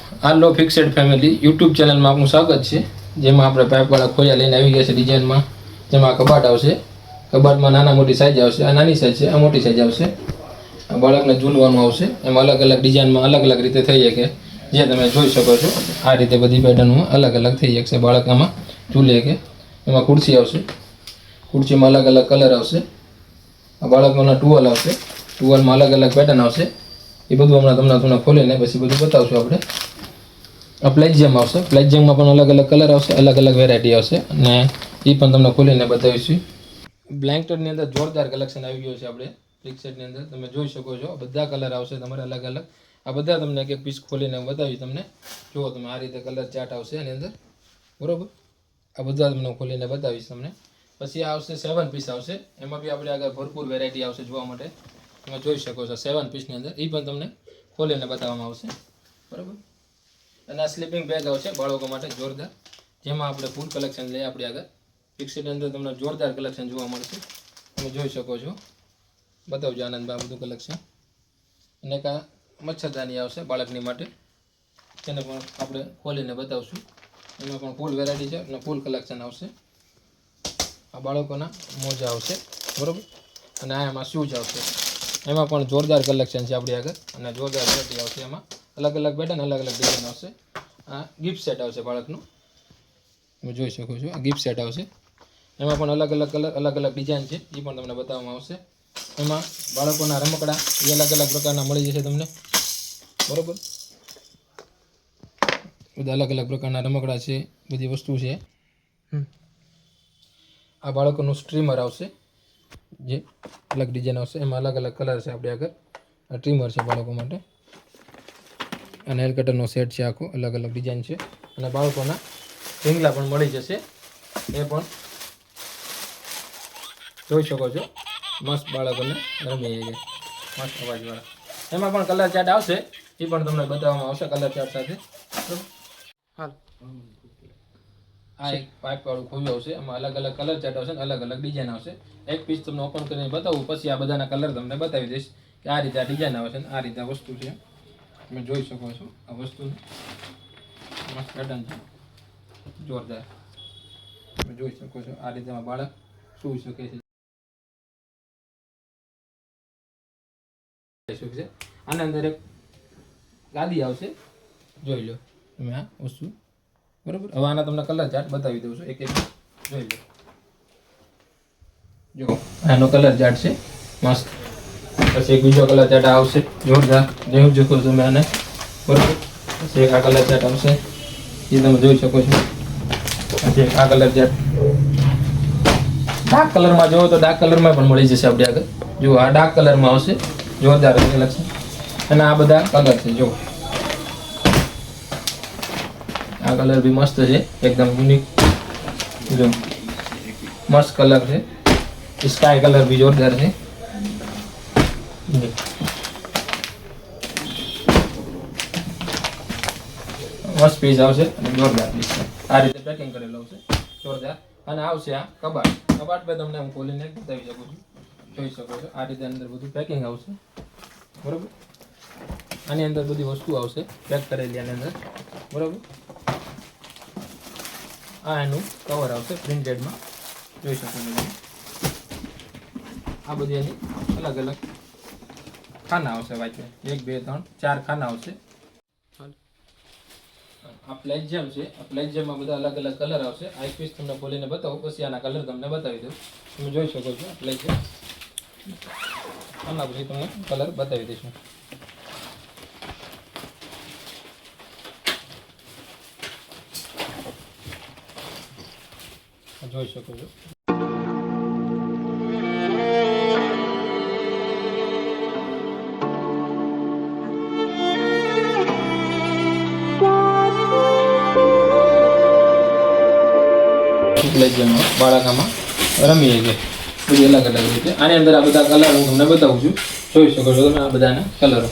હાલો ફિક્સેડ family YouTube ચેનલમાં આપનું સ્વાગત છે, જેમાં આપણે પાઇપવાળા ખોયા લઈને આવી ગયા છે ડિઝાઇનમાં. જેમાં કબાટ આવશે, કબાટમાં નાના મોટી સાઇઝ આવશે. આ નાની સાઇઝ છે, આ મોટી સાઇઝ આવશે. આ બાળકને ઝૂલવાનું આવશે, એમાં અલગ અલગ ડિઝાઇનમાં અલગ અલગ રીતે થઈ શકે, જે તમે જોઈ શકો છો. આ રીતે બધી પેટર્નમાં અલગ અલગ થઈ શકશે. બાળક આમાં ઝૂલે કે. એમાં ખુરશી આવશે, ખુરશીમાં અલગ અલગ કલર આવશે. આ બાળકોના ટુવાલ આવશે, ટુવાલમાં અલગ અલગ પેટર્ન આવશે. એ બધું હમણાં તમને ખોલીને પછી બધું બતાવશું આપણે. આ પ્લેટજેમ આવશે, પ્લેટજેમમાં પણ અલગ અલગ કલર આવશે, અલગ અલગ વેરાયટી આવશે, અને એ પણ તમને ખોલીને બતાવીશું. બ્લેન્કેટની અંદર જોરદાર કલેક્શન આવી ગયું છે આપણે ફિક્સેડની અંદર. તમે જોઈ શકો છો, બધા કલર આવશે તમારે અલગ અલગ. આ બધા તમને એક એક પીસ ખોલીને બતાવી તમને. જુઓ તમે, આ રીતે કલર ચાર્ટ આવશે એની અંદર, બરાબર. આ બધા તમને ખોલીને બતાવીશ તમને. પછી આ આવશે 7 પીસ આવશે. એમાં બી આપણે આગળ ભરપૂર વેરાયટી આવશે જોવા માટે. તમે જોઈ શકો છો 7 પીસની અંદર. એ પણ તમને ખોલીને બતાવવામાં આવશે, બરાબર. અને આ સ્લીપિંગ બેગ આવશે બાળકો માટે જોરદાર, જેમાં આપણે ફૂલ કલેક્શન લઈએ આપણે આગળ. ફિક્સેડની અંદર તમને જોરદાર કલેક્શન જોવા મળશે. તમે જોઈ શકો છો. બતાવજો આનંદભાઈ બધું કલેક્શન. અને એક આ મચ્છરદાની આવશે બાળકની માટે, તેને પણ આપણે ખોલીને બતાવશું. એમાં પણ ફૂલ વેરાયટી છે અને ફૂલ કલેક્શન આવશે. આ બાળકોના મોજા આવશે, બરાબર. અને આ એમાં શૂઝ આવશે. એમાં પણ જોરદાર કલેક્શન છે આપણી આગળ, અને જોરદાર વેરાયટી આવશે. એમાં અલગ અલગ પેટર્ન, અલગ અલગ ડિઝાઇન આવશે. આ ગિફ્ટ સેટ આવશે બાળકનું, તમે જોઈ શકો છો. આ ગિફ્ટ સેટ આવશે. એમાં પણ અલગ અલગ કલર, અલગ અલગ ડિઝાઇન છે, એ પણ તમને બતાવવામાં આવશે. એમાં બાળકોના રમકડા એ અલગ અલગ પ્રકારના મળી જશે તમને, બરાબર. બધા અલગ અલગ પ્રકારના રમકડા છે, બધી વસ્તુ છે. આ બાળકોનું સ્ટ્રીમર આવશે, જે અલગ ડિઝાઇન આવશે. એમાં અલગ અલગ કલર છે આપણે આગળ. આ ટ્રીમર છે બાળકો માટે. અને નેલ કટરનો સેટ છે આખો, અલગ અલગ ડિઝાઇન છે. અને બાળકોના ઢીંગલા પણ મળી જશે, એ પણ જોઈ શકો છો. મસ્ત બાળકોને રમી જાય, મસ્ત અવાજવાળા. એમાં પણ કલર ચાર્ટ આવશે, એ પણ તમને બતાવવામાં આવશે કલર ચાર્ટ સાથે. હાલ, આ એક પાઇપવાળું ખોયું આવશે. એમાં અલગ અલગ કલર ચાર્ટ આવશે, અલગ અલગ ડિઝાઇન આવશે. એક પીસ તમને ઓપન કરીને બતાવું, પછી આ બધાના કલર તમને બતાવી દઈશ કે આ રીતે આ ડિઝાઇન આવે છે, આ રીતે આ વસ્તુ છે. તમે જોઈ શકો છો આ વસ્તુને, મસ્ત પેટર્ન છે, જોરદાર. તમે જોઈ શકો છો આ રીતે બાળક સૂઈ શકે છે. આના અંદર એક ગાદી આવશે, જોઈ લો તમે આ વસ્તુ, બરાબર. હવે આના તમને કલર ચાર્ટ બતાવી દઉં છું, એક એક જોઈ લો. જો આનો કલર ચાર્ટ છે, મસ્ત. પછી એક બીજો કલર ચાર્ટ આવશે, જોરદાર. જેવું જોકો તમે આને, બરાબર. પછી એક આ કલર ચાર્ટ આવશે, એ તમે જોઈ શકો છો. પછી એક આ કલર ચાર્ટ ડાર્ક કલરમાં જોવો તો ડાર્ક કલરમાં પણ મળી જશે આપણે આગળ. જો આ ડાર્ક કલરમાં આવશે, જોરદાર કલેક્શન. અને આ બધા કલર છે, જો આ કલર બી મસ્ત છે, એકદમ યુનિક. જો મસ્ત કલર છે, સ્કાય કલર બી જોરદાર છે. મસ્ત પીસ આવશે અને જોરદાર પીસ છે. આ રીતે પેકિંગ કરેલું આવશે, જોરદાર. અને આવશે આ કબાટ. કબાટ પર તમને હું ખોલીને બતાવી શકું છું, જોઈ શકો છો. આ રીતે અંદર બધું પેકિંગ આવશે, બરાબર. આની અંદર બધી વસ્તુ આવશે પેક કરેલી આની અંદર, બરાબર. આ એનું કવર આવશે પ્રિન્ટેડમાં, જોઈ શકો છો. આ બધી એની અલગ અલગ ખાના આવશે વાંચવા. 1 2 3 4 ખાના આવશે. આ પ્લેટજેમ છે. આ પ્લેટજેમમાં બધા અલગ અલગ કલર આવશે. આ એક પીસ તમને ખોલીને બતાવું, પછી આના કલર તમને બતાવી દઉં. તમે જોઈ શકો છો પ્લેટજેમ. આના પછી તમને કલર બતાવી દઈશું. જોઈ શકો છો. બાળકામાં રમીએ છે બધી અલગ અલગ રીતે. આની અંદર આ બધા કલર હું તમને બતાવું છું, જોઈ શકો છો તમે આ બધાના કલરો.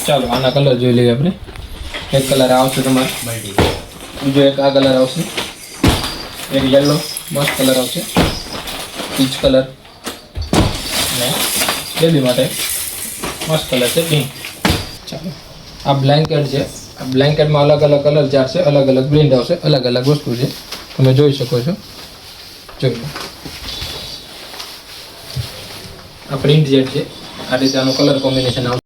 ચાલો આના કલર જોઈ લઈએ આપણે. એક કલર આવશે તમારે, બીજો એક આ કલર આવશે, એક યલો મસ્ત કલર આવશે, પીચ કલર, અને બેબી માટે મસ્ત કલર છે પિંક. ચાલો આ બ્લેન્કેટ છે, આ બ્લેન્કેટમાં અલગ અલગ કલર ચાર્ટ છે, અલગ અલગ પ્રિન્ટ આવશે, અલગ અલગ વસ્તુ છે, તમે જોઈ શકો છો. જોઈ લો આ પ્રિન્ટ જેટ છે, આ રીતે આનું કલર કોમ્બિનેશન આવશે.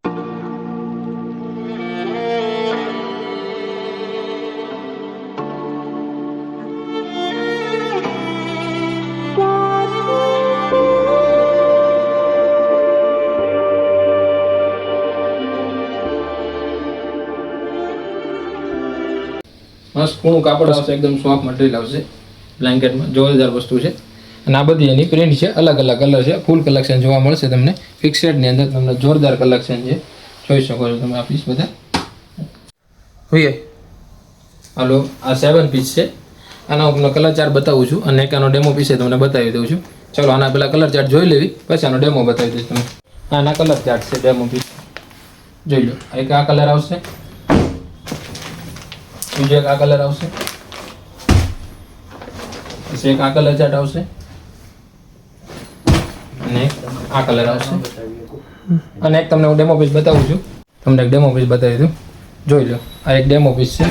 મસ્ત કૂણું કાપડ આવશે, એકદમ સોફ્ટ મટીરિયલ આવશે બ્લેન્કેટમાં, જોરદાર વસ્તુ છે. અને આ બધી એની પ્રિન્ટ છે, અલગ અલગ કલર છે, ફૂલ કલેક્શન જોવા મળશે તમને ફિક્સેડની અંદર. તમને જોરદાર કલેક્શન છે, જોઈ શકો છો તમે આ પીસ બધા. હાલો આ 7 પીસ છે, આના હું કલર ચાર્ટ બતાવું છું અને એક આનો ડેમો પીસ તમને બતાવી દઉં છું. ચલો આના પહેલાં કલર ચાર્ટ જોઈ લેવી, પછી આનો ડેમો બતાવી દઈશ તમને. આના કલર ચાર્ટ છે, ડેમો પીસ જોઈ લો. એક આ કલર આવશે, બીજો એક આ કલર આવશે, પછી એક આ કલર ચાર્ટ આવશે અને આ કલર આવશે. અને એક તમને હું ડેમો પીસ બતાવું છું, તમને એક ડેમો પીસ બતાવી દઉં, જોઈ લો. આ એક ડેમો પીસ છે.